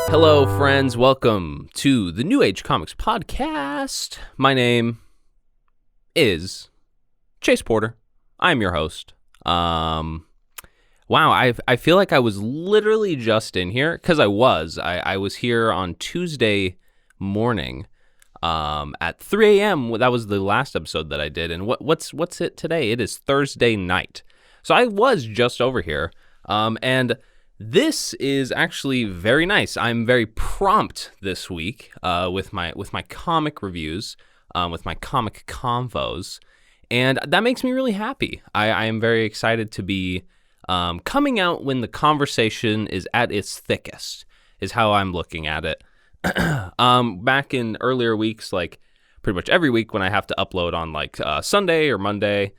Hello, friends. Welcome to the New Age Comics Podcast. My name is Chase Porter. I'm your host. Wow, I feel like I was literally just in here, because I was here on Tuesday morning at 3 a.m. That was the last episode that I did. And what's it today? It is Thursday night. So I was just over here. And this is actually very nice. I'm very prompt this week with my comic reviews, with my comic convos, and that makes me really happy. I am very excited to be coming out when the conversation is at its thickest, is how I'm looking at it. Back in earlier weeks, like pretty much every week when I have to upload on like Sunday or Monday,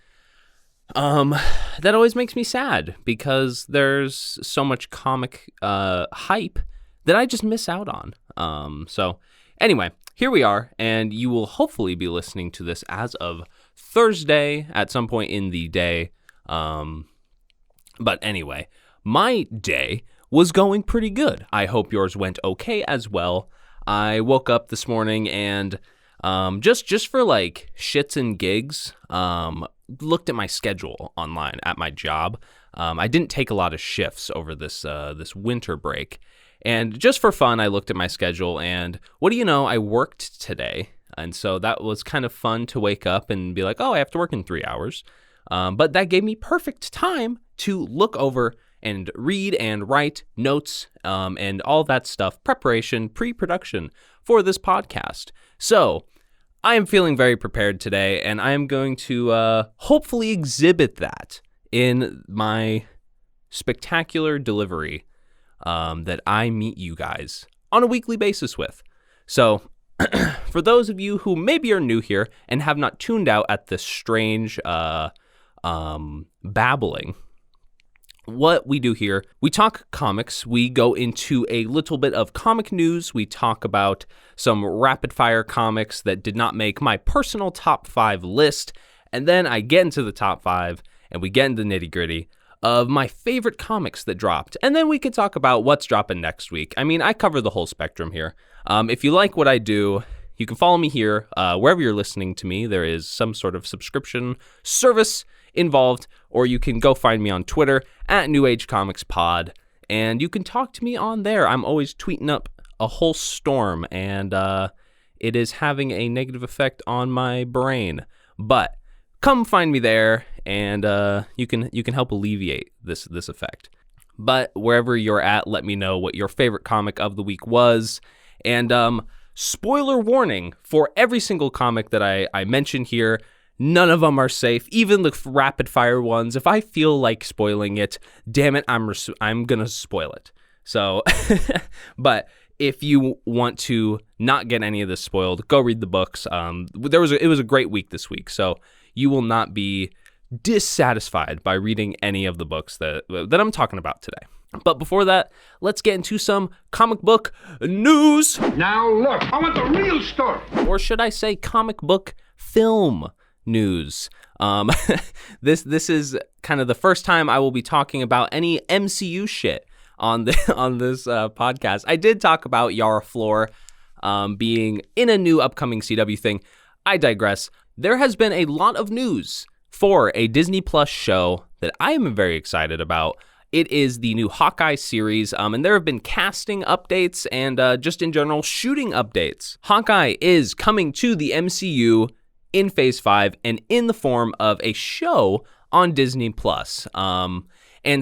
that always makes me sad because there's so much comic hype that I just miss out on. So anyway, here we are, and you will hopefully be listening to this as of Thursday at some point in the day. But anyway, my day was going pretty good. I hope yours went okay as well. I woke up this morning and just for like shits and gigs, looked at my schedule online at my job. I didn't take a lot of shifts over this winter break, and just for fun, I looked at my schedule, and what do you know, I worked today, and so that was kind of fun to wake up and be like, oh, I have to work in 3 hours, but that gave me perfect time to look over and read and write notes, and all that stuff, preparation, pre-production for this podcast. So I am feeling very prepared today, and I am going to hopefully exhibit that in my spectacular delivery that I meet you guys on a weekly basis with. So for those of you who maybe are new here and have not tuned out at this strange babbling, what we do here, we talk comics, we go into a little bit of comic news, we talk about some rapid-fire comics that did not make my personal top 5 list, and then I get into the top 5, and we get into the nitty-gritty of my favorite comics that dropped, and then we could talk about what's dropping next week. I mean, I cover the whole spectrum here. If you like what I do, you can follow me here, wherever you're listening to me. There is some sort of subscription service involved, or you can go find me on Twitter at New Age Comics Pod, and you can talk to me on there. I'm always tweeting up a whole storm, and it is having a negative effect on my brain. But come find me there, and you can help alleviate this effect. But wherever you're at, let me know what your favorite comic of the week was, and spoiler warning for every single comic that I mention here. None of them are safe, even the rapid-fire ones. If I feel like spoiling it, damn it, I'm going to spoil it. So, but if you want to not get any of this spoiled, go read the books. It was a great week this week, so you will not be dissatisfied by reading any of the books that I'm talking about today. But before that, let's get into some comic book news. Now look, I want the real story. Or should I say comic book film news. This is kind of the first time I will be talking about any MCU shit on this podcast. I did talk about Yara Flor being in a new upcoming CW thing. I digress. There has been a lot of news for a Disney Plus show that I am very excited about. It is the new Hawkeye series, and there have been casting updates and just in general shooting updates. Hawkeye is coming to the MCU in Phase 5 and in the form of a show on Disney Plus. And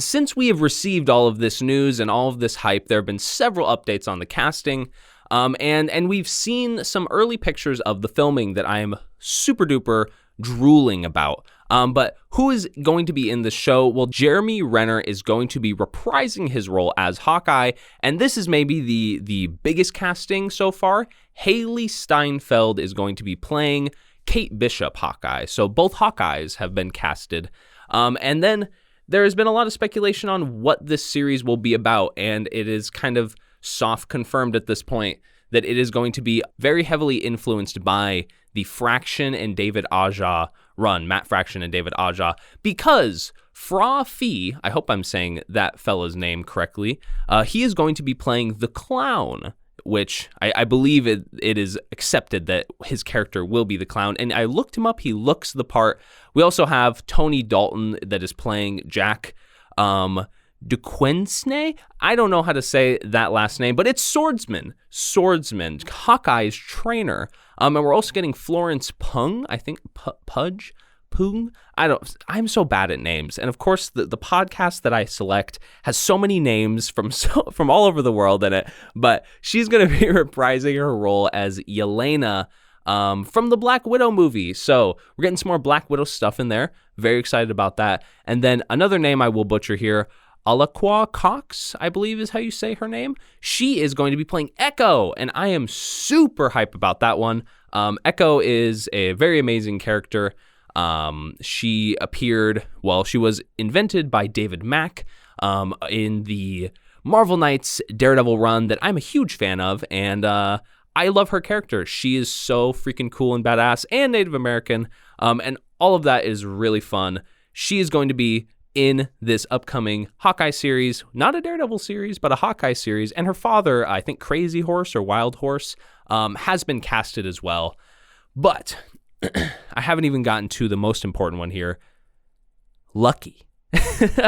since we have received all of this news and all of this hype, there have been several updates on the casting, and we've seen some early pictures of the filming that I am super duper drooling about. But who is going to be in the show? Well, Jeremy Renner is going to be reprising his role as Hawkeye, and this is maybe the biggest casting so far. Haley Steinfeld is going to be playing Kate Bishop Hawkeye. So both Hawkeyes have been casted. And then there has been a lot of speculation on what this series will be about, and it is kind of soft confirmed at this point that it is going to be very heavily influenced by the Fraction and David Aja run, Matt Fraction and David Aja, because Fra Fee, I hope I'm saying that fella's name correctly, he is going to be playing the Clown, which I believe it is accepted that his character will be the Clown. And I looked him up. He looks the part. We also have Tony Dalton that is playing Jack DeQuinsney. I don't know how to say that last name, but it's Swordsman, Hawkeye's trainer. And we're also getting Florence Pung, I think, Pung? I'm so bad at names. And of course, the podcast that I select has so many names from all over the world in it, but she's going to be reprising her role as Yelena from the Black Widow movie. So we're getting some more Black Widow stuff in there. Very excited about that. And then another name I will butcher here, Alaqua Cox, I believe is how you say her name. She is going to be playing Echo, and I am super hype about that one. Echo is a very amazing character. She was invented by David Mack in the Marvel Knights Daredevil run that I'm a huge fan of, and I love her character. She is so freaking cool and badass and Native American, and all of that is really fun. She is going to be in this upcoming Hawkeye series, not a Daredevil series, but a Hawkeye series, and her father, I think Crazy Horse or Wild Horse, has been casted as well. But I haven't even gotten to the most important one here. Lucky.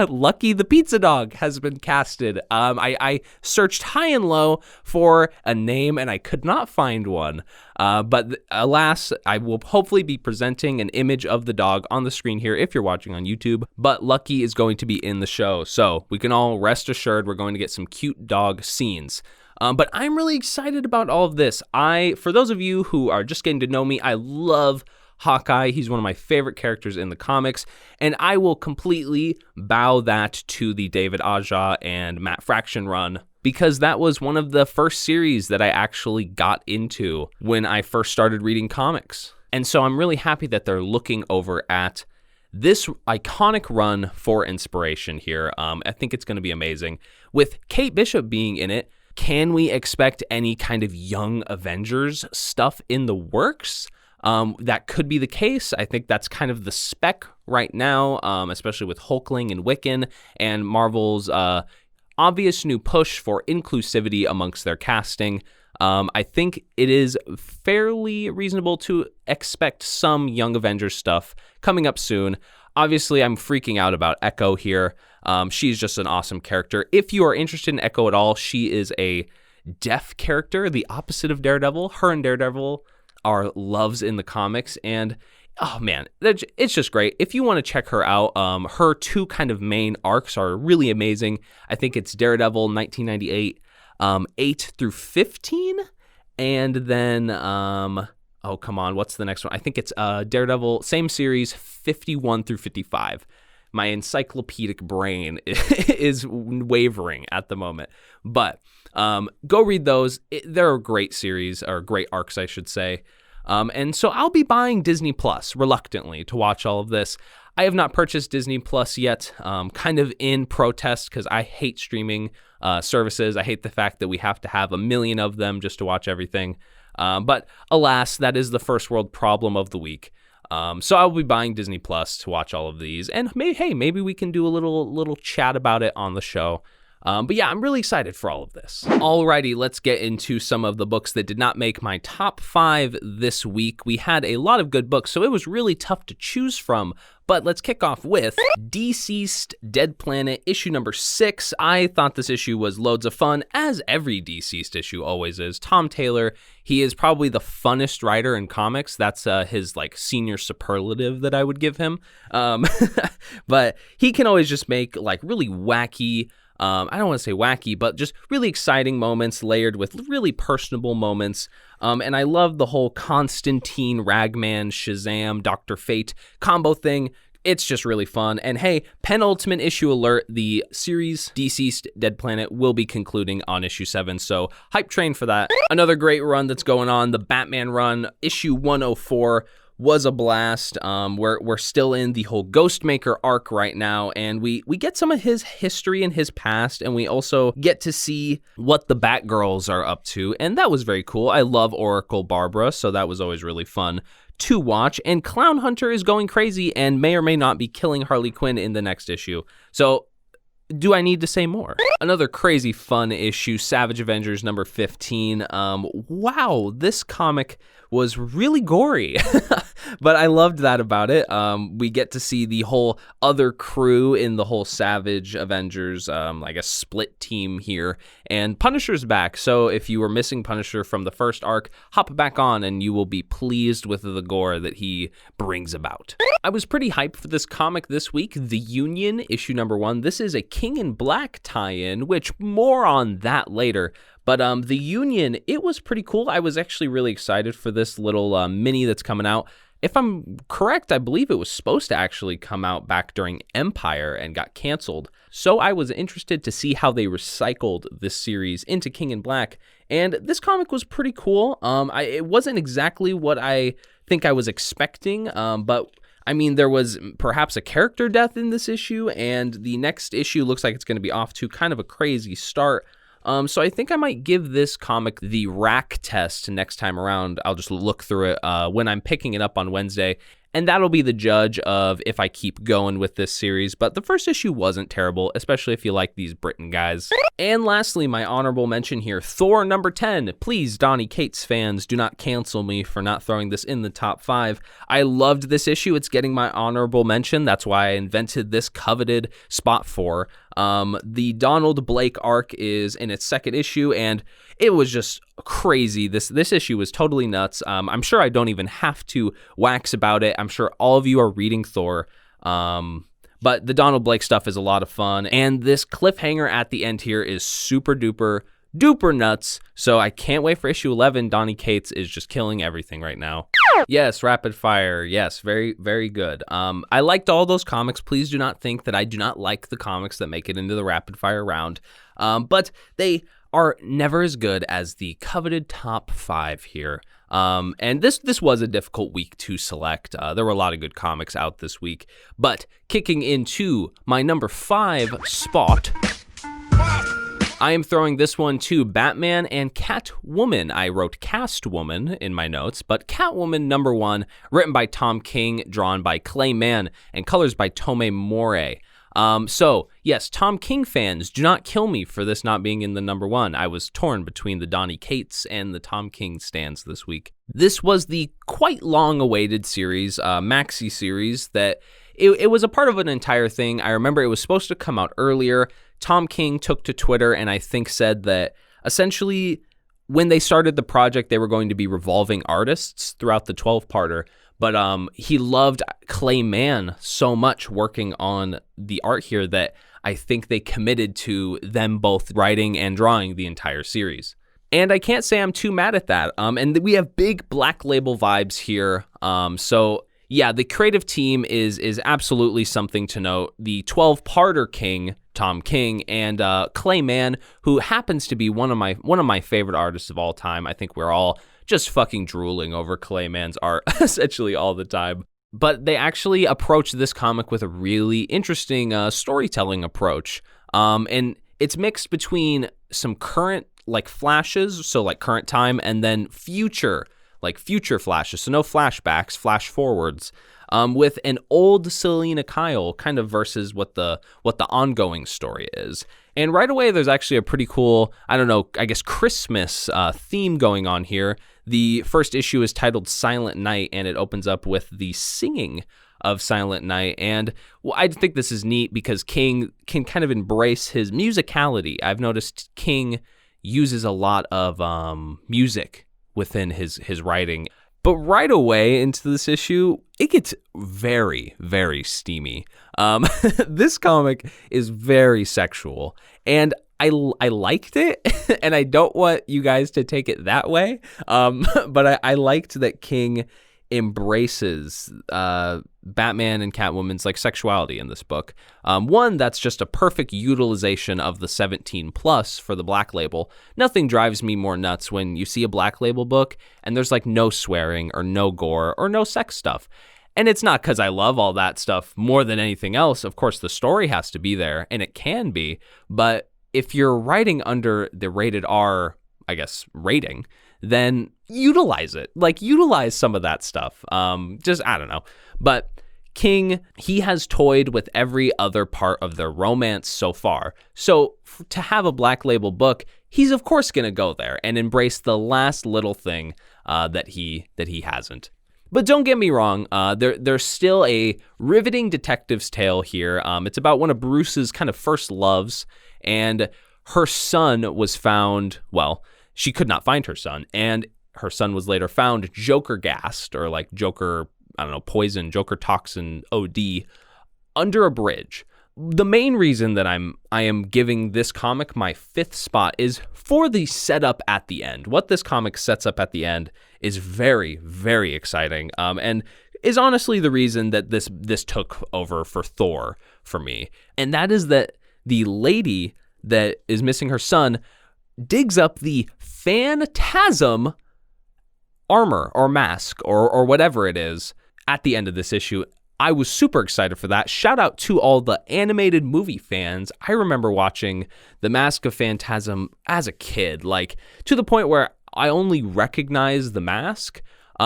Lucky the pizza dog has been casted. I searched high and low for a name and I could not find one. But alas, I will hopefully be presenting an image of the dog on the screen here if you're watching on YouTube. But Lucky is going to be in the show. So we can all rest assured we're going to get some cute dog scenes. But I'm really excited about all of this. For those of you who are just getting to know me, I love Hawkeye. He's one of my favorite characters in the comics, and I will completely bow that to the David Aja and Matt Fraction run, because that was one of the first series that I actually got into when I first started reading comics. And so I'm really happy that they're looking over at this iconic run for inspiration here. I think it's going to be amazing. With Kate Bishop being in it, can we expect any kind of young Avengers stuff in the works? That could be the case. I think that's kind of the spec right now, especially with Hulkling and Wiccan and Marvel's obvious new push for inclusivity amongst their casting. I think it is fairly reasonable to expect some Young Avengers stuff coming up soon. Obviously, I'm freaking out about Echo here. She's just an awesome character. If you are interested in Echo at all, she is a deaf character, the opposite of Daredevil. Her and Daredevil are loves in the comics, and oh man, it's just great. If you want to check her out, her two kind of main arcs are really amazing. I think it's Daredevil 1998, 8 through 15, and then oh come on, what's the next one? I think it's Daredevil, same series, 51 through 55. My encyclopedic brain is wavering at the moment, but go read those. They're a great series, or great arcs, I should say. And so I'll be buying Disney Plus reluctantly to watch all of this. I have not purchased Disney Plus yet, kind of in protest because I hate streaming services. I hate the fact that we have to have a million of them just to watch everything. But alas, that is the first world problem of the week. So I'll be buying Disney Plus to watch all of these, and maybe we can do a little chat about it on the show. But yeah, I'm really excited for all of this. Alrighty, let's get into some of the books that did not make my top 5 this week. We had a lot of good books, so it was really tough to choose from. But let's kick off with DCeased Dead Planet, issue number 6. I thought this issue was loads of fun, as every DCeased issue always is. Tom Taylor, he is probably the funnest writer in comics. That's his senior superlative that I would give him. But he can always just make really wacky, I don't want to say wacky, but just really exciting moments layered with really personable moments. And I love the whole Constantine, Ragman, Shazam, Dr. Fate combo thing. It's just really fun. And hey, penultimate issue alert, the series DCeased Dead Planet will be concluding on issue 7. So hype train for that. Another great run that's going on, the Batman run, issue 104. Was a blast. We're still in the whole Ghostmaker arc right now, and we get some of his history and his past, and we also get to see what the Batgirls are up to, and that was very cool. I love Oracle Barbara, so that was always really fun to watch, and Clown Hunter is going crazy and may or may not be killing Harley Quinn in the next issue. So do I need to say more? Another crazy fun issue, Savage Avengers number 15. Wow, this comic was really gory, but I loved that about it. We get to see the whole other crew in the whole Savage Avengers, like a split team here, and Punisher's back. So if you were missing Punisher from the first arc, hop back on and you will be pleased with the gore that he brings about. I was pretty hyped for this comic this week, The Union, issue number 1. This is a King in Black tie-in, which more on that later. But The Union, it was pretty cool. I was actually really excited for this little mini that's coming out. If I'm correct, I believe it was supposed to actually come out back during Empire and got canceled. So I was interested to see how they recycled this series into King in Black. And this comic was pretty cool. It wasn't exactly what I think I was expecting, but I mean, there was perhaps a character death in this issue, and the next issue looks like it's going to be off to kind of a crazy start. So I think I might give this comic the rack test next time around. I'll just look through it when I'm picking it up on Wednesday, and that'll be the judge of if I keep going with this series. But the first issue wasn't terrible, especially if you like these Britain guys. And lastly, my honorable mention here, Thor number 10. Please, Donny Cates fans, do not cancel me for not throwing this in the top 5. I loved this issue. It's getting my honorable mention. That's why I invented this coveted spot for. The Donald Blake arc is in its second issue, and it was just crazy. This issue was totally nuts. I'm sure I don't even have to wax about it. I'm sure all of you are reading Thor. But the Donald Blake stuff is a lot of fun, and this cliffhanger at the end here is super duper nuts. So I can't wait for issue 11. Donny Cates is just killing everything right now. Yes, rapid fire. Yes, very, very good. I liked all those comics. Please do not think that I do not like the comics that make it into the rapid fire round. But they are never as good as the coveted top 5 here. And this was a difficult week to select. There were a lot of good comics out this week. But kicking into my number 5 spot, I am throwing this one to Batman and Catwoman. I wrote Castwoman in my notes, but Catwoman number 1, written by Tom King, drawn by Clay Mann, and colors by Tomei Morey. So, yes, Tom King fans, do not kill me for this not being in the number 1. I was torn between the Donny Cates and the Tom King stands this week. This was the quite long-awaited series, maxi series, that it was a part of an entire thing. I remember it was supposed to come out earlier. Tom King took to Twitter and I think said that essentially when they started the project, they were going to be revolving artists throughout the 12-parter. But he loved Clay Mann so much working on the art here that I think they committed to them both writing and drawing the entire series. And I can't say I'm too mad at that. And we have big Black Label vibes here. So yeah, the creative team is absolutely something to note. The 12-parter king, Tom King, and Clay Mann, who happens to be one of my favorite artists of all time. I think we're all just fucking drooling over Clay Mann's art essentially all the time. But they actually approached this comic with a really interesting storytelling approach. And it's mixed between some current like flashes, so like current time, and then future flashes. So no flashbacks, flash forwards. With an old Selena Kyle kind of versus what the ongoing story is. And right away, there's actually a pretty cool, I guess Christmas theme going on here. The first issue is titled Silent Night, and it opens up with the singing of Silent Night. And well, I think this is neat because King can kind of embrace his musicality. I've noticed King uses a lot of music within his writing. But right away into this issue, it gets very, very steamy. This comic is very sexual, and I liked it, and I don't want you guys to take it that way. But I liked that King embraces Batman and Catwoman's like sexuality in this book. One, that's just a perfect utilization of the 17 plus for the Black Label. Nothing drives me more nuts when you see a Black Label book and there's like no swearing or no gore or no sex stuff. And it's not because I love all that stuff more than anything else. Of course, the story has to be there, and it can be. But if you're writing under the rated R, I guess, rating, then utilize it. Like, utilize some of that stuff. Just, I don't know. But King, he has toyed with every other part of their romance so far. So to have a Black Label book, he's of course going to go there and embrace the last little thing that he hasn't. But don't get me wrong, there's still a riveting detective's tale here. It's about one of Bruce's kind of first loves, and her son was found, well, she could not find her son, and her son was later found Joker gassed, or like Joker, I don't know, poison, Joker toxin OD, under a bridge. The main reason that I am giving this comic my 5th spot is for the setup at the end. What this comic sets up at the end is very, very exciting, and is honestly the reason that this took over for Thor for me. And that is that the lady that is missing her son digs up the Phantasm armor or mask or whatever it is at the end of this issue. I was super excited for that. Shout out to all the animated movie fans. I remember watching The Mask of Phantasm as a kid, like to the point where I only recognize the mask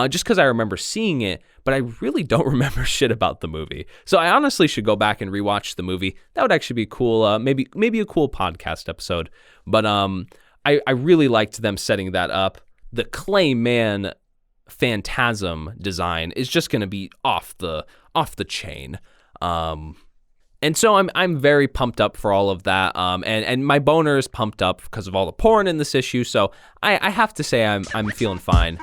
just because I remember seeing it, but I really don't remember shit about the movie. So I honestly should go back and rewatch the movie. That would actually be cool. Maybe a cool podcast episode. But I really liked them setting that up. The Clayman Phantasm design is just going to be off the chain. And so I'm very pumped up for all of that. And my boner is pumped up because of all the porn in this issue. So I have to say I'm feeling fine.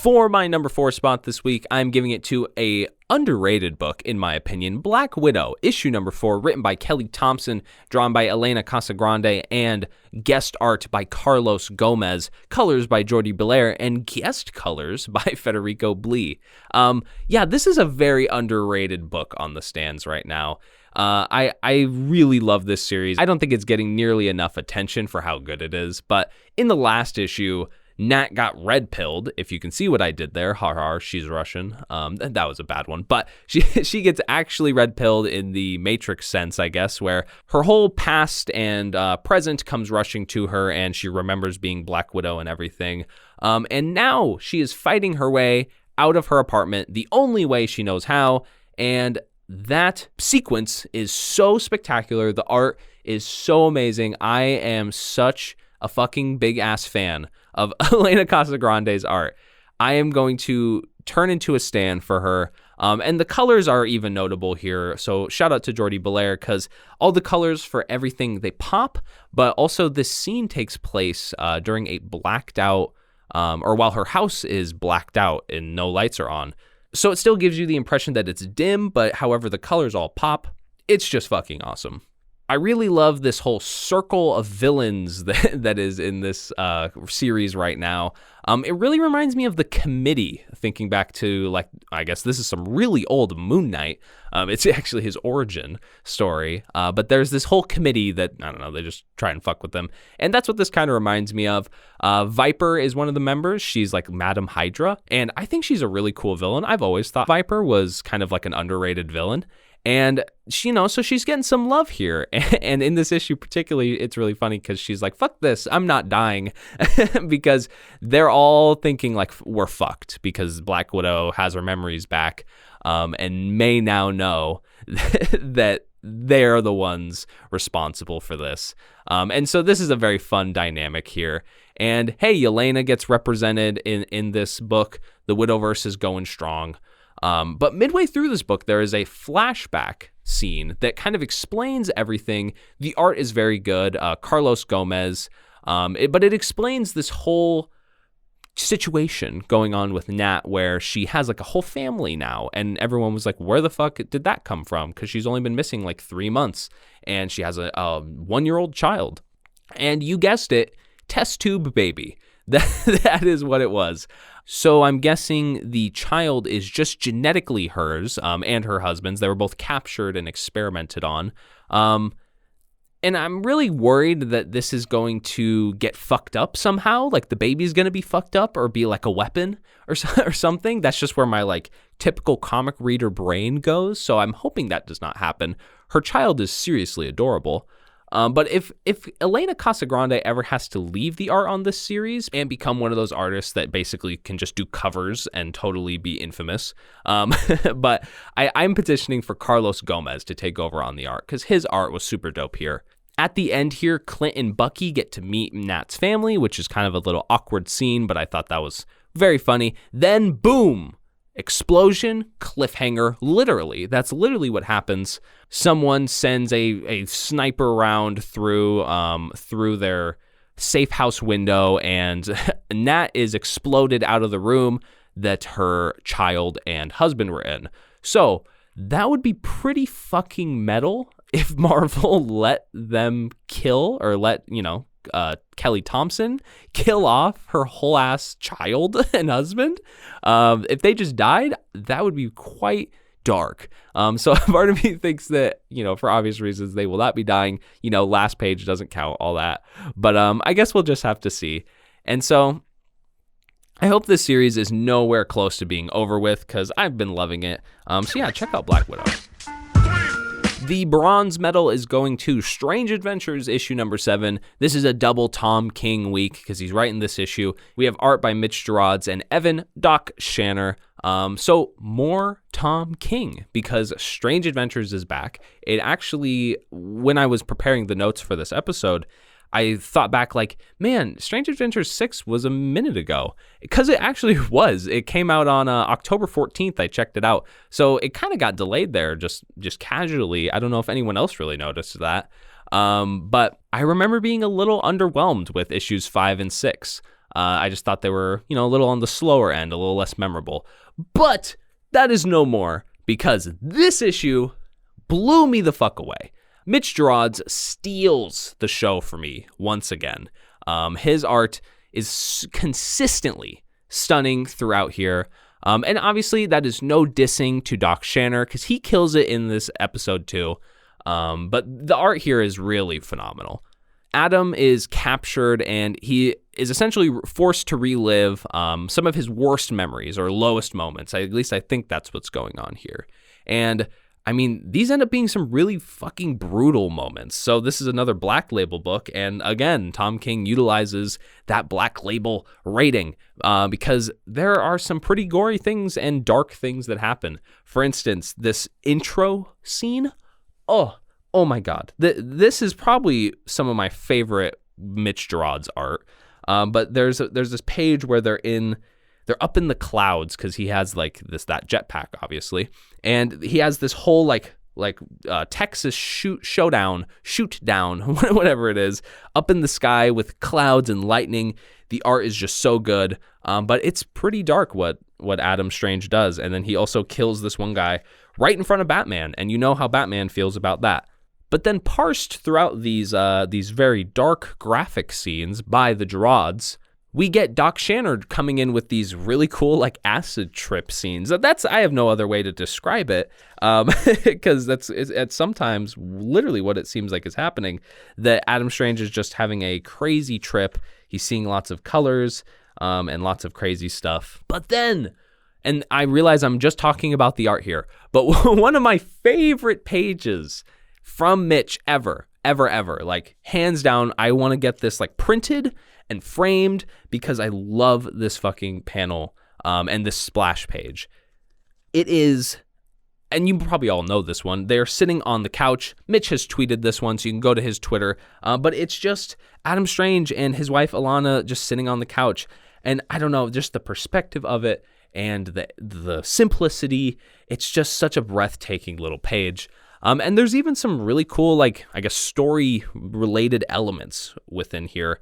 For my number 4 spot this week, I'm giving it to a underrated book, in my opinion, Black Widow, issue number 4, written by Kelly Thompson, drawn by Elena Casagrande, and guest art by Carlos Gomez, colors by Jordi Belair, and guest colors by Federico Blee. Yeah, this is a very underrated book on the stands right now. I really love this series. I don't think it's getting nearly enough attention for how good it is, but in the last issue, Nat got red-pilled, if you can see what I did there. She's Russian. That was a bad one. But she gets actually red-pilled in the Matrix sense, I guess, where her whole past and present comes rushing to her, and she remembers being Black Widow and everything. And now she is fighting her way out of her apartment the only way she knows how, and that sequence is so spectacular. The art is so amazing. I am such a fucking big-ass fan of Elena Casagrande's art. I am going to turn into a stan for her. And the colors are even notable here. So shout out to Jordi Belair, because all the colors for everything, they pop, but also this scene takes place during a blacked out, or while her house is blacked out and no lights are on. So it still gives you the impression that it's dim, but however, the colors all pop. It's just fucking awesome. I really love this whole circle of villains that is in this series right now. It really reminds me of The Committee, thinking back to, like, I guess this is some really old Moon Knight. It's actually his origin story. But there's this whole committee that, I don't know, they just try and fuck with them. And that's what this kind of reminds me of. Viper is one of the members. She's like Madam Hydra. And I think she's a really cool villain. I've always thought Viper was kind of like an underrated villain. And she, so she's getting some love here. And in this issue particularly, it's really funny because she's like, fuck this, I'm not dying. Because they're all thinking like we're fucked because Black Widow has her memories back, and may now know that they're the ones responsible for this. And so this is a very fun dynamic here. And hey, Yelena gets represented in this book. The Widowverse is going strong. But midway through this book, there is a flashback scene that kind of explains everything. The art is very good. Carlos Gomez. But it explains this whole situation going on with Nat, where she has like a whole family now. And everyone was like, where the fuck did that come from? Because she's only been missing like 3 months. And she has a 1-year-old child. And you guessed it, test tube baby. That is what it was. So I'm guessing the child is just genetically hers, and her husband's. They were both captured and experimented on. And I'm really worried that this is going to get fucked up somehow. Like the baby's going to be fucked up or be like a weapon or something. That's just where my like typical comic reader brain goes. So I'm hoping that does not happen. Her child is seriously adorable. But if Elena Casagrande ever has to leave the art on this series and become one of those artists that basically can just do covers and totally be infamous, but I'm petitioning for Carlos Gomez to take over on the art because his art was super dope here. At the end here, Clint and Bucky get to meet Nat's family, which is kind of a little awkward scene, but I thought that was very funny. Then, boom! Explosion, cliffhanger, literally. That's literally what happens. Someone sends a sniper round through their safe house window, and Nat is exploded out of the room that her child and husband were in. So that would be pretty fucking metal if Marvel let them kill, or let, Kelly Thompson kill off her whole ass child and husband. If they just died, that would be quite dark. So part of me thinks that, for obvious reasons, they will not be dying. Last page doesn't count, all that. But I guess we'll just have to see. And so I hope this series is nowhere close to being over with, because I've been loving it. So yeah, check out Black Widow. The bronze medal is going to Strange Adventures issue number 7. This is a double Tom King week because he's writing this issue. We have art by Mitch Gerads and Evan Doc Shanner. So more Tom King because Strange Adventures is back. It actually, when I was preparing the notes for this episode, I thought back like, man, Strange Adventures 6 was a minute ago. Because it actually was. It came out on October 14th. I checked it out. So it kind of got delayed there just casually. I don't know if anyone else really noticed that. But I remember being a little underwhelmed with issues 5 and 6. I just thought they were, a little on the slower end, a little less memorable. But that is no more because this issue blew me the fuck away. Mitch Gerads steals the show for me once again. His art is consistently stunning throughout here. And obviously that is no dissing to Doc Shanner because he kills it in this episode too. But the art here is really phenomenal. Adam is captured and he is essentially forced to relive some of his worst memories or lowest moments. At least I think that's what's going on here. And I mean, these end up being some really fucking brutal moments. So this is another Black Label book. And again, Tom King utilizes that Black Label rating because there are some pretty gory things and dark things that happen. For instance, this intro scene. Oh my God. This is probably some of my favorite Mitch Gerads art. But there's this page where they're up in the clouds because he has that jetpack, obviously. And he has this whole Texas shoot down, whatever it is, up in the sky with clouds and lightning. The art is just so good. But it's pretty dark what Adam Strange does. And then he also kills this one guy right in front of Batman. And you know how Batman feels about that. But then parsed throughout these very dark graphic scenes by the Gerads, we get Doc Shanner coming in with these really cool acid trip scenes. I have no other way to describe it because it's sometimes literally what it seems like is happening, that Adam Strange is just having a crazy trip. He's seeing lots of colors and lots of crazy stuff. But then, and I realize I'm just talking about the art here, but one of my favorite pages from Mitch ever, hands down, I want to get this printed and framed because I love this fucking panel and this splash page. It is, and you probably all know this one, they're sitting on the couch. Mitch has tweeted this one, so you can go to his Twitter, but it's just Adam Strange and his wife Alana just sitting on the couch. And I don't know, just the perspective of it and the simplicity, it's just such a breathtaking little page. And there's even some really cool, story-related elements within here.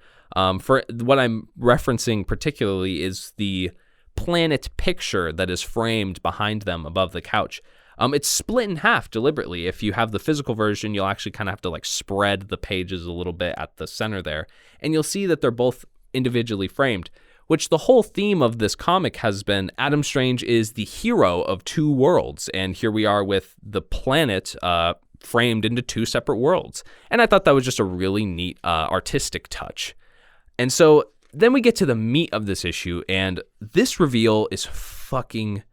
For what I'm referencing particularly is the planet picture that is framed behind them above the couch. It's split in half deliberately. If you have the physical version, you'll actually kind of have to spread the pages a little bit at the center there. And you'll see that they're both individually framed, which the whole theme of this comic has been Adam Strange is the hero of two worlds. And here we are with the planet framed into two separate worlds. And I thought that was just a really neat artistic touch. And so then we get to the meat of this issue, and this reveal is fucking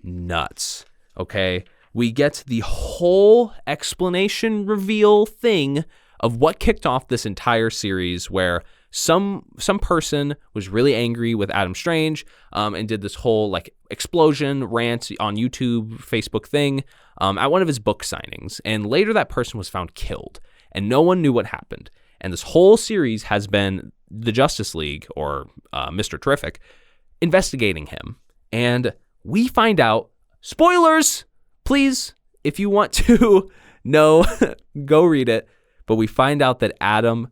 nuts, okay? We get the whole explanation reveal thing of what kicked off this entire series, where some person was really angry with Adam Strange and did this whole like explosion rant on YouTube, Facebook thing at one of his book signings. And later that person was found killed and no one knew what happened. And this whole series has been the Justice League, or Mr. Terrific, investigating him. And we find out, spoilers, please, if you want to know, go read it. But we find out that Adam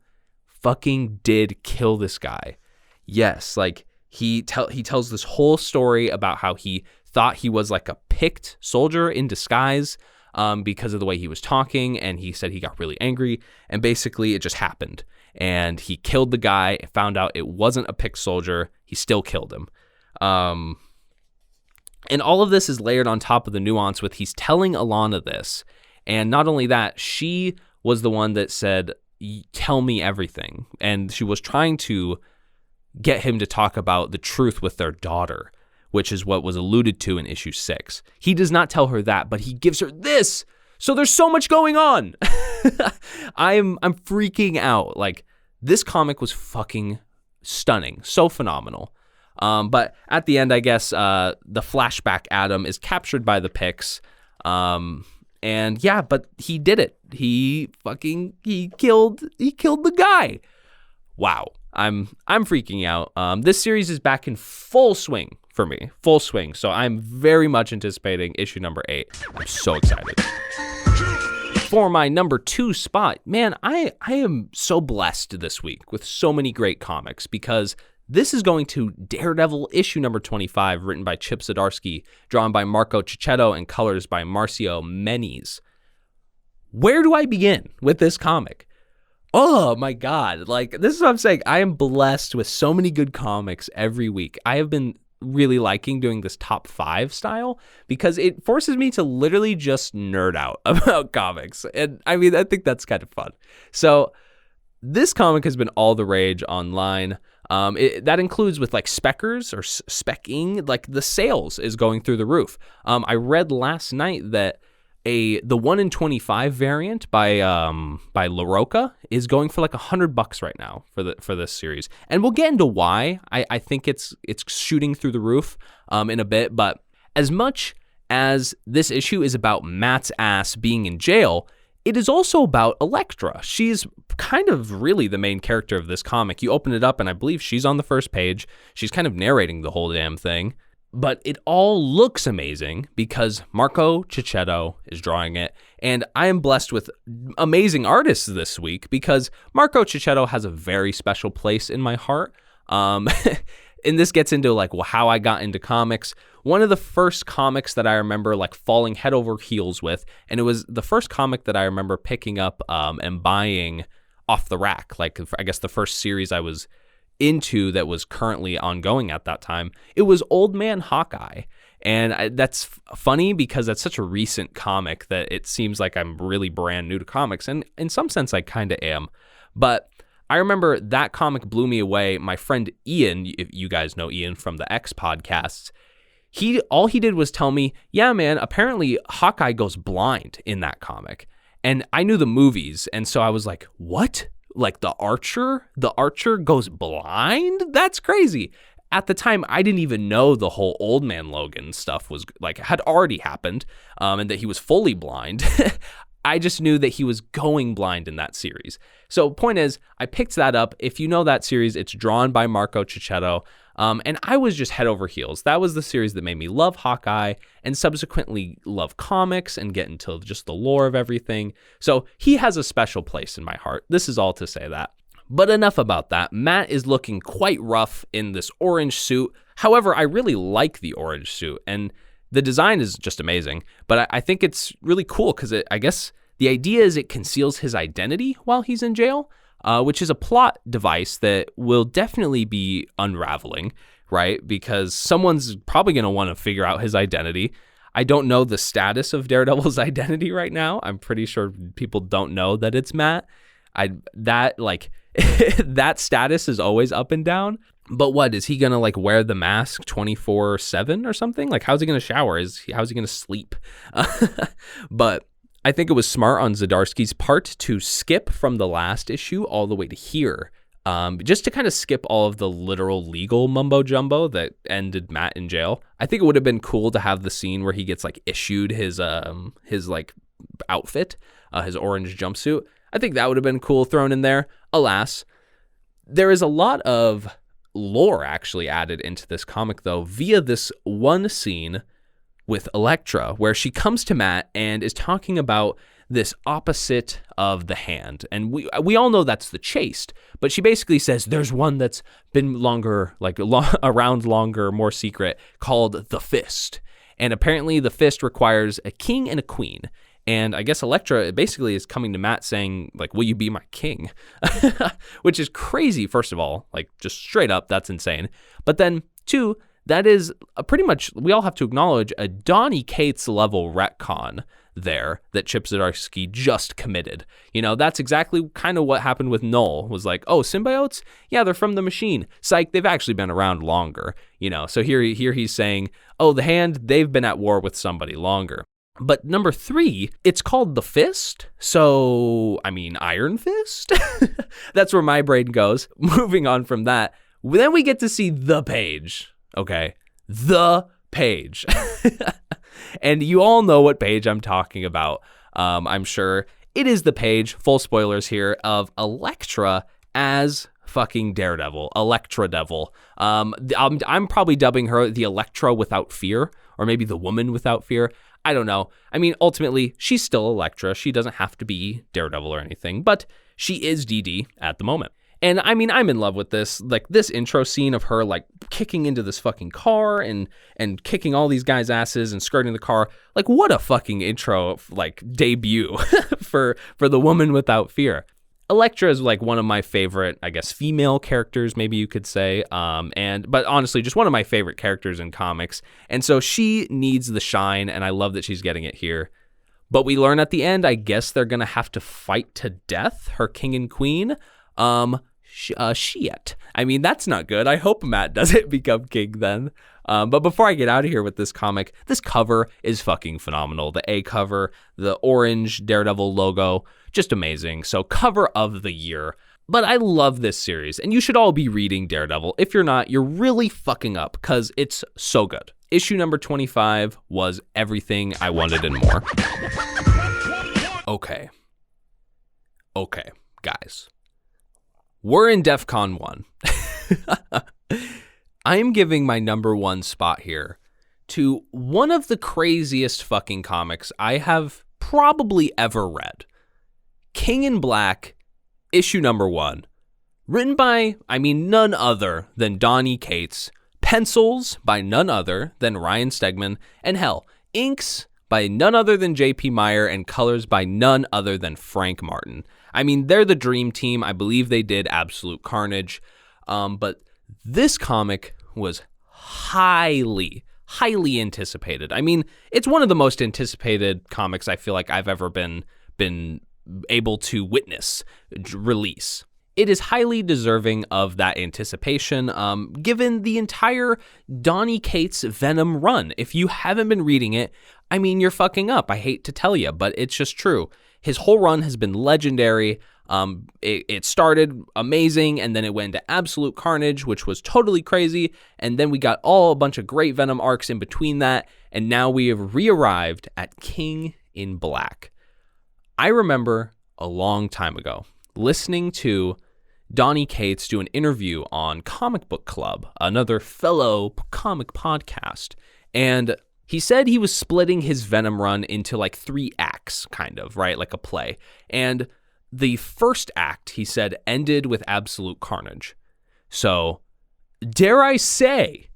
fucking did kill this guy. Yes, like he tells this whole story about how he thought he was like a picked soldier in disguise because of the way he was talking, and he said he got really angry, and basically it just happened. And he killed the guy, found out it wasn't a picked soldier, he still killed him. And all of this is layered on top of the nuance with he's telling Alana this. And not only that, she was the one that said, tell me everything. And she was trying to get him to talk about the truth with their daughter, which is what was alluded to in issue 6. He does not tell her that, but he gives her this. So there's so much going on. I'm freaking out. Like, this comic was fucking stunning. So phenomenal. But at the end, I guess, the flashback Adam is captured by the Picks. And yeah, but he did it. He killed the guy. Wow. I'm freaking out. This series is back in full swing for me. Full swing. So I'm very much anticipating issue number 8. I'm so excited. For my number 2 spot, man, I am so blessed this week with so many great comics, because this is going to Daredevil issue number 25, written by Chip Zdarsky, drawn by Marco Cicchetto, and colors by Marcio Menyz. Where do I begin with this comic? Oh my God. Like, this is what I'm saying. I am blessed with so many good comics every week. I have been really liking doing this top 5 style because it forces me to literally just nerd out about comics. And I mean, I think that's kind of fun. So this comic has been all the rage online. That includes with like speckers or specking, like the sales is going through the roof. I read last night that the 1 in 25 variant by La Roca is going for like $100 right now for this series, and we'll get into why I think it's shooting through the roof in a bit. But as much as this issue is about Matt's ass being in jail, it is also about Elektra. She's kind of really the main character of this comic. You open it up and I believe she's on the first page. She's kind of narrating the whole damn thing. But it all looks amazing because Marco Cicchetto is drawing it. And I am blessed with amazing artists this week because Marco Cicchetto has a very special place in my heart. And this gets into like how I got into comics. One of the first comics that I remember like falling head over heels with, and it was the first comic that I remember picking up and buying off the rack. Like, I guess the first series I was into that was currently ongoing at that time, it was Old Man Hawkeye. And that's funny because that's such a recent comic that it seems like I'm really brand new to comics. And in some sense, I kind of am. But I remember that comic blew me away. My friend Ian, if you guys know Ian from the X podcasts, all he did was tell me, yeah, man, apparently Hawkeye goes blind in that comic. And I knew the movies. And so I was like, what? Like the Archer goes blind? That's crazy. At the time, I didn't even know the whole Old Man Logan stuff was like had already happened, and that he was fully blind. I just knew that he was going blind in that series. So point is, I picked that up. If you know that series, it's drawn by Marco Cicchetto. And I was just head over heels. That was the series that made me love Hawkeye and subsequently love comics and get into just the lore of everything. So he has a special place in my heart. This is all to say that. But enough about that. Matt is looking quite rough in this orange suit. However, I really like the orange suit and the design is just amazing. But I think it's really cool because I guess the idea is it conceals his identity while he's in jail. Which is a plot device that will definitely be unraveling, right? Because someone's probably going to want to figure out his identity. I don't know the status of Daredevil's identity right now. I'm pretty sure people don't know that it's Matt. That status is always up and down. But what, is he going to like wear the mask 24/7 or something? Like, how's he going to shower? How's he going to sleep? But I think it was smart on Zdarsky's part to skip from the last issue all the way to here, just to kind of skip all of the literal legal mumbo jumbo that ended Matt in jail. I think it would have been cool to have the scene where he gets like issued his like outfit, his orange jumpsuit. I think that would have been cool thrown in there. Alas, there is a lot of lore actually added into this comic though via this one scene with Elektra, where she comes to Matt and is talking about this opposite of the hand. And we all know that's the Chaste, but she basically says there's one that's been longer, like around longer, more secret, called the Fist. And apparently the Fist requires a king and a queen. And I guess Elektra basically is coming to Matt saying, like, will you be my king? Which is crazy, first of all, like just straight up, that's insane. But then two, that is pretty much, we all have to acknowledge, a Donny Cates level retcon there that Chip Zdarsky just committed. You know, that's exactly kind of what happened with Null, was like, oh, symbiotes? Yeah, they're from the machine. Psych, they've actually been around longer. You know, so here he's saying, oh, the Hand, they've been at war with somebody longer. But number 3, it's called the Fist. So, I mean, Iron Fist? That's where my brain goes. Moving on from that, then we get to see the Page. Okay, the Page. And you all know what page I'm talking about. I'm sure it is the page, full spoilers here, of Elektra as fucking Daredevil, Elektra-Devil. I'm probably dubbing her the Elektra without fear, or maybe the woman without fear. I don't know. I mean, ultimately, she's still Elektra. She doesn't have to be Daredevil or anything, but she is DD at the moment. And I mean, I'm in love with this, like this intro scene of her like kicking into this fucking car and kicking all these guys' asses and skirting the car. Like, what a fucking intro, like debut for the woman without fear. Elektra is like one of my favorite, I guess, female characters, maybe you could say. But honestly, just one of my favorite characters in comics. And so she needs the shine, and I love that she's getting it here. But we learn at the end, I guess they're gonna have to fight to death, her king and queen. Shit. I mean, that's not good. I hope Matt doesn't become king then. But before I get out of here with this comic, this cover is fucking phenomenal. The A cover, the orange Daredevil logo, just amazing. So cover of the year. But I love this series, and you should all be reading Daredevil. If you're not, you're really fucking up, because it's so good. Issue number 25 was everything I wanted and more. Okay, guys. We're in DEFCON 1. I am giving my number 1 spot here to one of the craziest fucking comics I have probably ever read. King in Black, issue number 1. Written by, none other than Donny Cates. Pencils by none other than Ryan Stegman. And hell, inks by none other than J.P. Meyer, and colors by none other than Frank Martin. I mean, they're the dream team. I believe they did Absolute Carnage. But this comic was highly anticipated. I mean, it's one of the most anticipated comics I feel like I've ever been able to witness release. It is highly deserving of that anticipation, given the entire Donny Cates Venom run. If you haven't been reading it, I mean, you're fucking up. I hate to tell you, but it's just true. His whole run has been legendary. It started amazing, and then it went into Absolute Carnage, which was totally crazy, and then we got a bunch of great Venom arcs in between that, and now we have re-arrived at King in Black. I remember a long time ago listening to Donny Cates do an interview on Comic Book Club, another fellow comic podcast, and he said he was splitting his Venom run into like 3 acts, kind of, right? Like a play. And the first act, he said, ended with Absolute Carnage. So, dare I assert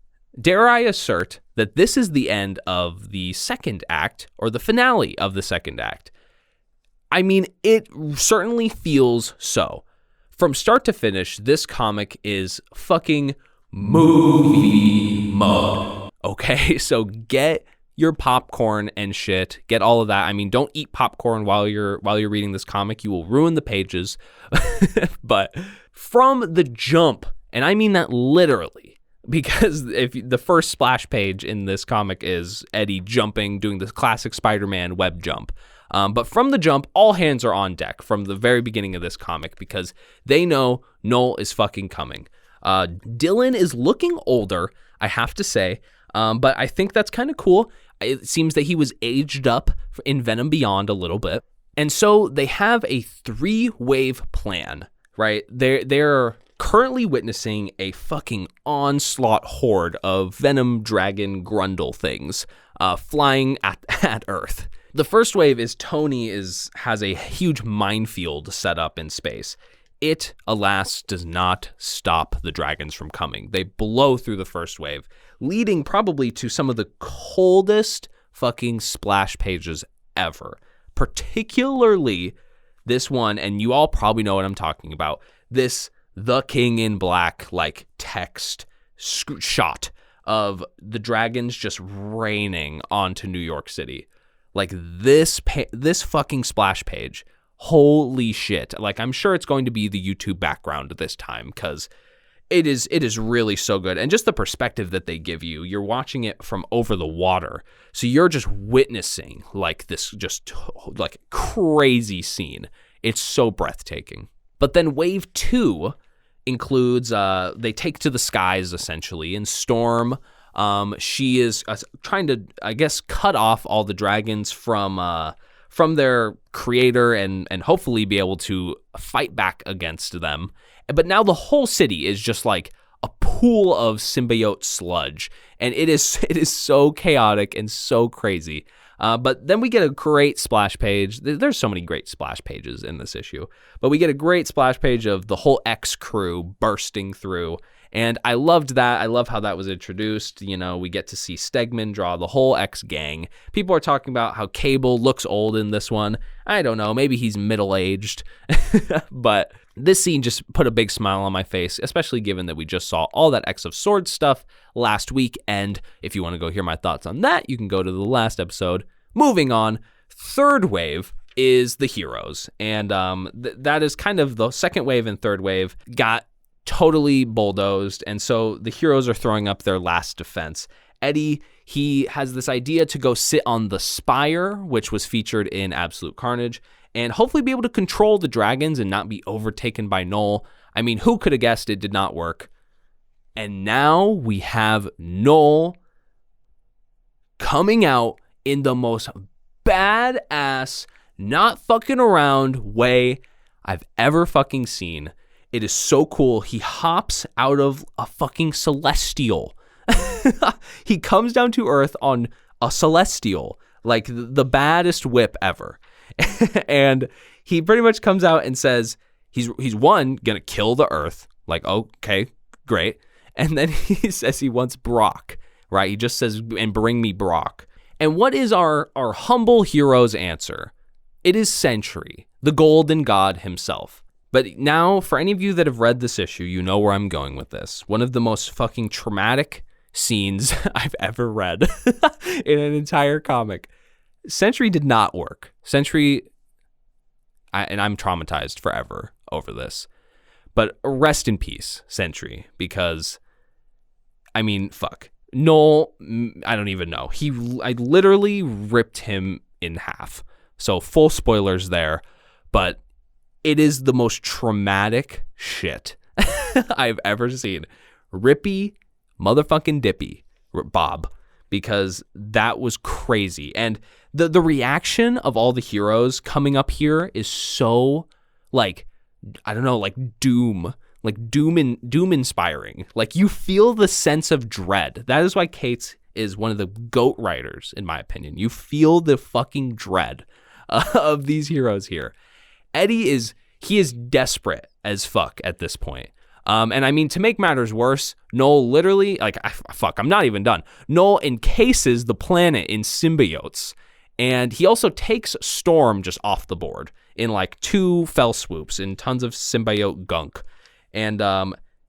that this is the end of the second act, or the finale of the second act. I mean, it certainly feels so. From start to finish, this comic is fucking movie mode. Okay, so get your popcorn and shit. Get all of that. I mean, don't eat popcorn while you're reading this comic. You will ruin the pages. But from the jump, and I mean that literally, because if the first splash page in this comic is Eddie jumping, doing this classic Spider-Man web jump. But from the jump, all hands are on deck from the very beginning of this comic because they know Noel is fucking coming. Dylan is looking older, I have to say, but I think that's kind of cool. It seems that he was aged up in Venom Beyond a little bit. And so they have a 3-wave plan, right? They're currently witnessing a fucking onslaught horde of Venom Dragon Grundle things flying at Earth. The first wave is Tony has a huge minefield set up in space. It, alas, does not stop the dragons from coming. They blow through the first wave, leading probably to some of the coldest fucking splash pages ever. Particularly this one, and you all probably know what I'm talking about, this The King in Black, like, text shot of the dragons just raining onto New York City. Like, this fucking splash page, holy shit. Like, I'm sure it's going to be the YouTube background this time, because it is really so good. And just the perspective that they give you, you're watching it from over the water. So you're just witnessing, like, this just, like, crazy scene. It's so breathtaking. But then wave 2 includes, they take to the skies, essentially, and Storm, she is trying to, I guess, cut off all the dragons from their creator and hopefully be able to fight back against them. But now the whole city is just like a pool of symbiote sludge, and it is so chaotic and so crazy. But then we get a great splash page. There's so many great splash pages in this issue, but we get a great splash page of the whole X crew bursting through. And I loved that. I love how that was introduced. You know, we get to see Stegman draw the whole X gang. People are talking about how Cable looks old in this one. I don't know. Maybe he's middle-aged. But this scene just put a big smile on my face, especially given that we just saw all that X of Swords stuff last week. And if you want to go hear my thoughts on that, you can go to the last episode. Moving on, third wave is the heroes. And that is kind of the second wave and third wave got totally bulldozed, and so the heroes are throwing up their last defense. Eddie, he has this idea to go sit on the Spire, which was featured in Absolute Carnage, and hopefully be able to control the dragons and not be overtaken by Noel. I mean, who could have guessed it did not work? And now we have Noel coming out in the most badass, not fucking around way I've ever fucking seen. It is so cool. He hops out of a fucking celestial. He comes down to Earth on a celestial, like the baddest whip ever. And he pretty much comes out and says he's one, gonna kill the Earth. Like, okay, great. And then he says he wants Brock, right? He just says, and bring me Brock. And what is our humble hero's answer? It is Sentry, the golden god himself. But now, for any of you that have read this issue, you know where I'm going with this. One of the most fucking traumatic scenes I've ever read in an entire comic. Sentry did not work. Sentry, and I'm traumatized forever over this. But rest in peace, Sentry, because, I mean, fuck. Noel, I don't even know. I literally ripped him in half. So full spoilers there. But it is the most traumatic shit I've ever seen. Rippy motherfucking dippy Bob, because that was crazy. And the reaction of all the heroes coming up here is so, like, I don't know, like doom inspiring. Like, you feel the sense of dread. That is why Cates is one of the GOAT writers, in my opinion. You feel the fucking dread of these heroes here. Eddie is desperate as fuck at this point. And I mean, to make matters worse, Noel literally, like, I'm not even done. Noel encases the planet in symbiotes, and he also takes Storm just off the board in like 2 fell swoops and tons of symbiote gunk. And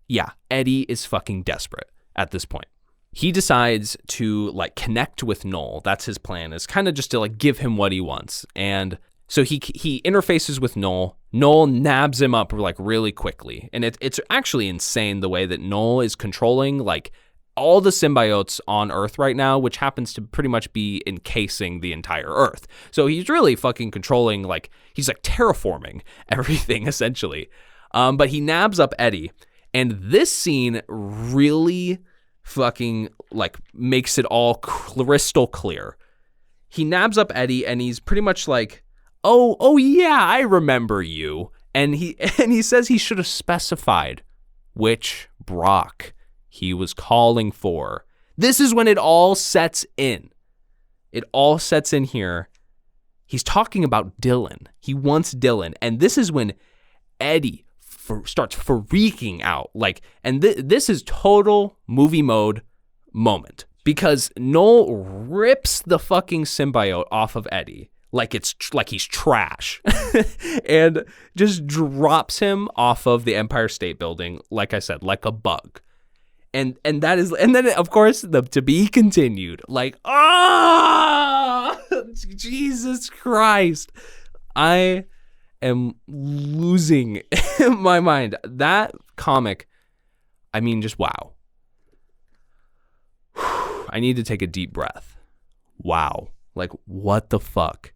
yeah, Eddie is fucking desperate at this point. He decides to like connect with Noel. That's his plan, is kind of just to like give him what he wants. And so he interfaces with Noel. Noel nabs him up like really quickly. And it's actually insane the way that Noel is controlling like all the symbiotes on Earth right now, which happens to pretty much be encasing the entire Earth. So he's really fucking controlling, like, he's like terraforming everything essentially. But he nabs up Eddie, and this scene really fucking like makes it all crystal clear. He nabs up Eddie, and he's pretty much like, oh yeah, I remember you. And he says he should have specified which Brock he was calling for. This is when it all sets in. It all sets in here. He's talking about Dylan. He wants Dylan. And this is when Eddie starts freaking out. Like, and this is total movie mode moment. Because Noel rips the fucking symbiote off of Eddie like he's trash and just drops him off of the Empire State Building, like I said, like a bug. And then of course the to be continued. Like, Jesus Christ. I am losing my mind. That comic, I mean, just wow. I need to take a deep breath. Wow. Like, what the fuck?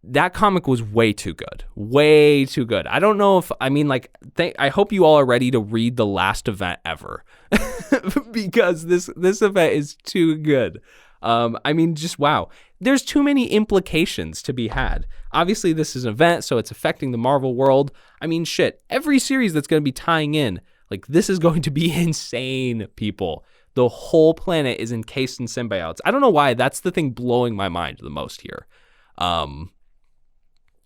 That comic was way too good. Way too good. I don't know if, I mean, like, I hope you all are ready to read the last event ever. Because this event is too good. I mean, just wow. There's too many implications to be had. Obviously, this is an event, so it's affecting the Marvel world. I mean, shit. Every series that's going to be tying in, like, this is going to be insane, people. The whole planet is encased in symbiotes. I don't know why. That's the thing blowing my mind the most here.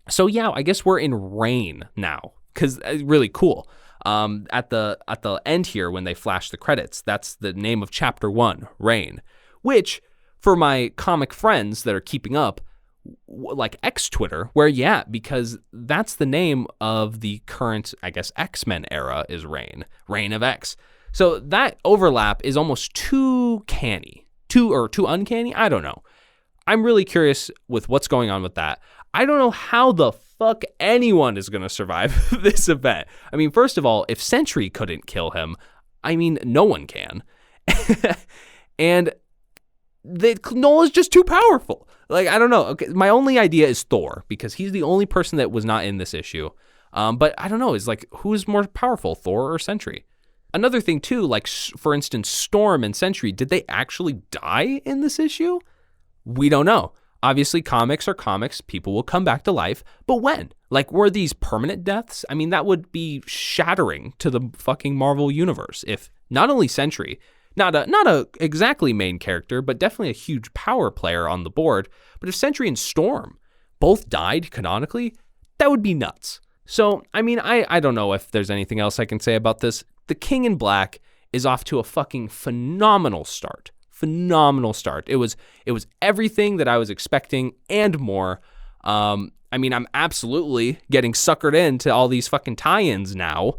So yeah, I guess we're in Reign now, because really cool. At the end here, when they flash the credits, that's the name of chapter 1, Reign, which for my comic friends that are keeping up, like X-Twitter, where yeah, because that's the name of the current, I guess, X-Men era is Reign of X. So that overlap is almost too uncanny. I don't know. I'm really curious with what's going on with that. I don't know how the fuck anyone is going to survive this event. I mean, first of all, if Sentry couldn't kill him, I mean, no one can. And Noel is just too powerful. Like, I don't know. Okay, my only idea is Thor, because he's the only person that was not in this issue. But I don't know. Is like, who's more powerful, Thor or Sentry? Another thing, too, like, for instance, Storm and Sentry, did they actually die in this issue? We don't know. Obviously, comics are comics. People will come back to life. But when? Like, were these permanent deaths? I mean, that would be shattering to the fucking Marvel universe if not only Sentry, not a exactly main character, but definitely a huge power player on the board. But if Sentry and Storm both died canonically, that would be nuts. So, I mean, I don't know if there's anything else I can say about this. The King in Black is off to a fucking phenomenal start. It was everything that I was expecting and more. I mean, I'm absolutely getting suckered into all these fucking tie-ins now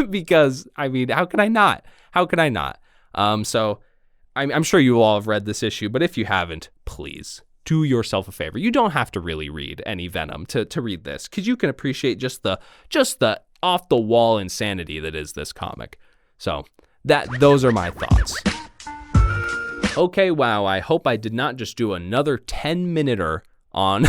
because, I mean, how could I not? So I'm sure you all have read this issue, but if you haven't, please do yourself a favor. You don't have to really read any Venom to read this, because you can appreciate just the off the wall insanity that is this comic. So those are my thoughts. Okay, wow, I hope I did not just do another 10-minuter on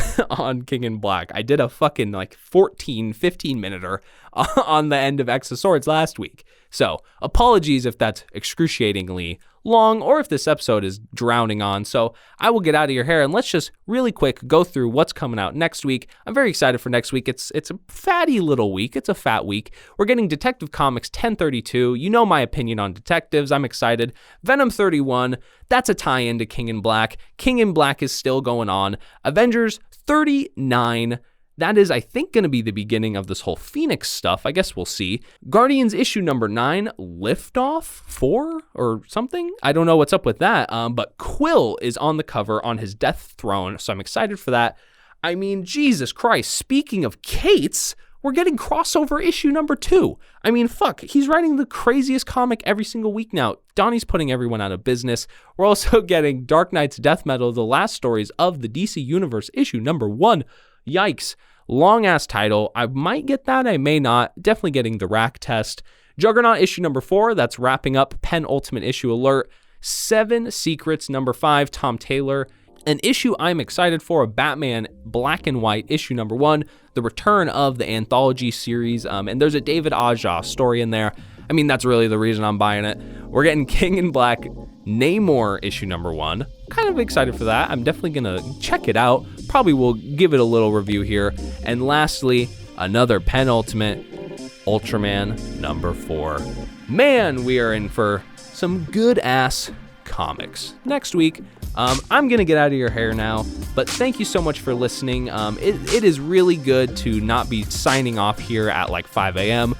King in Black. I did a fucking like 15-minuter on the end of X of Swords last week. So apologies if that's excruciatingly long or if this episode is drowning on. So I will get out of your hair and let's just really quick go through what's coming out next week. I'm very excited for next week. It's a fatty little week. It's a fat week. We're getting Detective Comics 1032. You know my opinion on detectives. I'm excited. Venom 31. That's a tie-in to King in Black. King in Black is still going on. Avengers 39. That is, I think, going to be the beginning of this whole Phoenix stuff. I guess we'll see. Guardians issue number 9, Liftoff 4 or something. I don't know what's up with that. But Quill is on the cover on his death throne, so I'm excited for that. I mean, Jesus Christ. Speaking of Kate's, we're getting crossover issue number 2. I mean, fuck. He's writing the craziest comic every single week now. Donnie's putting everyone out of business. We're also getting Dark Knight's Death Metal, the last stories of the DC Universe issue number 1. Yikes. Long ass title. I might get that, I may not. Definitely getting the rack test. Juggernaut issue number 4, that's wrapping up penultimate issue alert. 7 Secrets number 5, Tom Taylor. An issue I'm excited for, Batman Black and White issue number 1, the return of the anthology series, and there's a David Aja story in there. I mean, that's really the reason I'm buying it. We're getting King in Black Namor issue number 1. Kind of excited for that. I'm definitely gonna check it out. Probably will give it a little review here. And lastly, another penultimate, Ultraman number 4. Man, we are in for some good ass comics. Next week, I'm gonna get out of your hair now, but thank you so much for listening. It is really good to not be signing off here at like 5 a.m.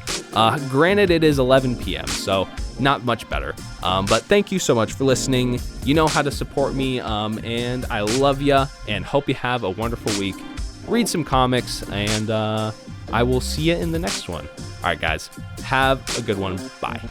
Granted, it is 11 p.m., so not much better. But thank you so much for listening. You know how to support me, and I love ya, and hope you have a wonderful week. Read some comics, and I will see you in the next one. All right, guys, have a good one. Bye.